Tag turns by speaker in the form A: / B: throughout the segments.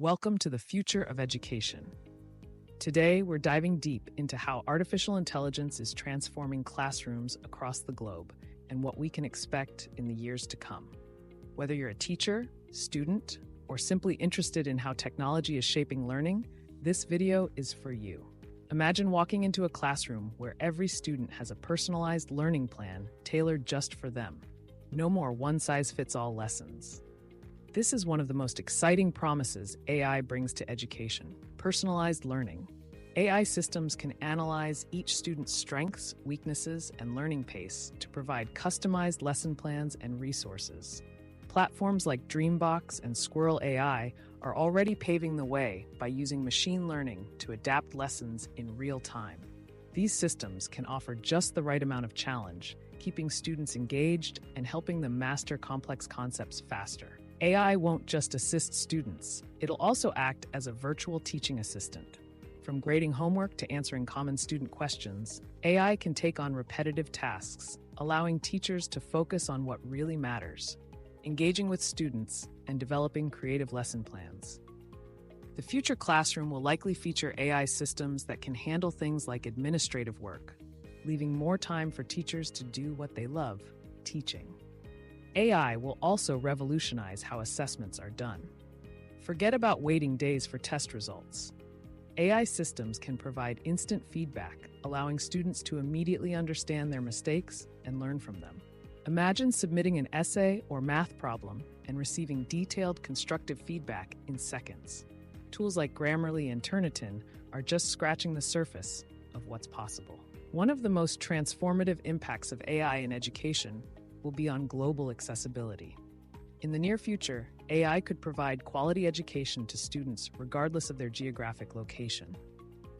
A: Welcome to the future of education. Today, we're diving deep into how artificial intelligence is transforming classrooms across the globe and what we can expect in the years to come. Whether you're a teacher, student, or simply interested in how technology is shaping learning, this video is for you. Imagine walking into a classroom where every student has a personalized learning plan tailored just for them. No more one-size-fits-all lessons. This is one of the most exciting promises AI brings to education: personalized learning. AI systems can analyze each student's strengths, weaknesses, and learning pace to provide customized lesson plans and resources. Platforms like Dreambox and Squirrel AI are already paving the way by using machine learning to adapt lessons in real time. These systems can offer just the right amount of challenge, keeping students engaged and helping them master complex concepts faster. AI won't just assist students, it'll also act as a virtual teaching assistant. From grading homework to answering common student questions, AI can take on repetitive tasks, allowing teachers to focus on what really matters: engaging with students and developing creative lesson plans. The future classroom will likely feature AI systems that can handle things like administrative work, leaving more time for teachers to do what they love: teaching. AI will also revolutionize how assessments are done. Forget about waiting days for test results. AI systems can provide instant feedback, allowing students to immediately understand their mistakes and learn from them. Imagine submitting an essay or math problem and receiving detailed, constructive feedback in seconds. Tools like Grammarly and Turnitin are just scratching the surface of what's possible. One of the most transformative impacts of AI in education will be on global accessibility. In the near future, AI could provide quality education to students regardless of their geographic location.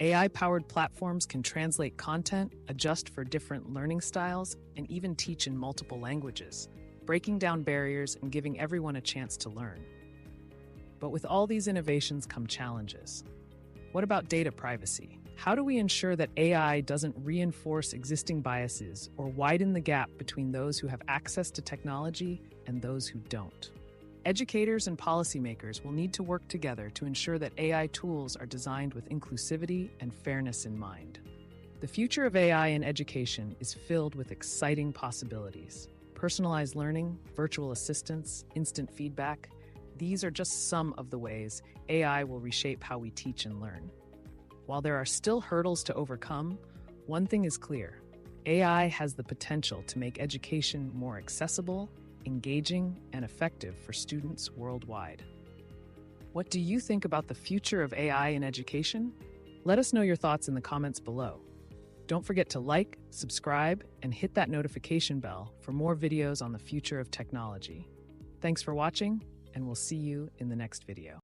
A: AI-powered platforms can translate content, adjust for different learning styles, and even teach in multiple languages, breaking down barriers and giving everyone a chance to learn. But with all these innovations come challenges. What about data privacy? How do we ensure that AI doesn't reinforce existing biases or widen the gap between those who have access to technology and those who don't? Educators and policymakers will need to work together to ensure that AI tools are designed with inclusivity and fairness in mind. The future of AI in education is filled with exciting possibilities. Personalized learning, virtual assistants, instant feedback — these are just some of the ways AI will reshape how we teach and learn. While there are still hurdles to overcome, one thing is clear: AI has the potential to make education more accessible, engaging, and effective for students worldwide. What do you think about the future of AI in education? Let us know your thoughts in the comments below. Don't forget to like, subscribe, and hit that notification bell for more videos on the future of technology. Thanks for watching, and we'll see you in the next video.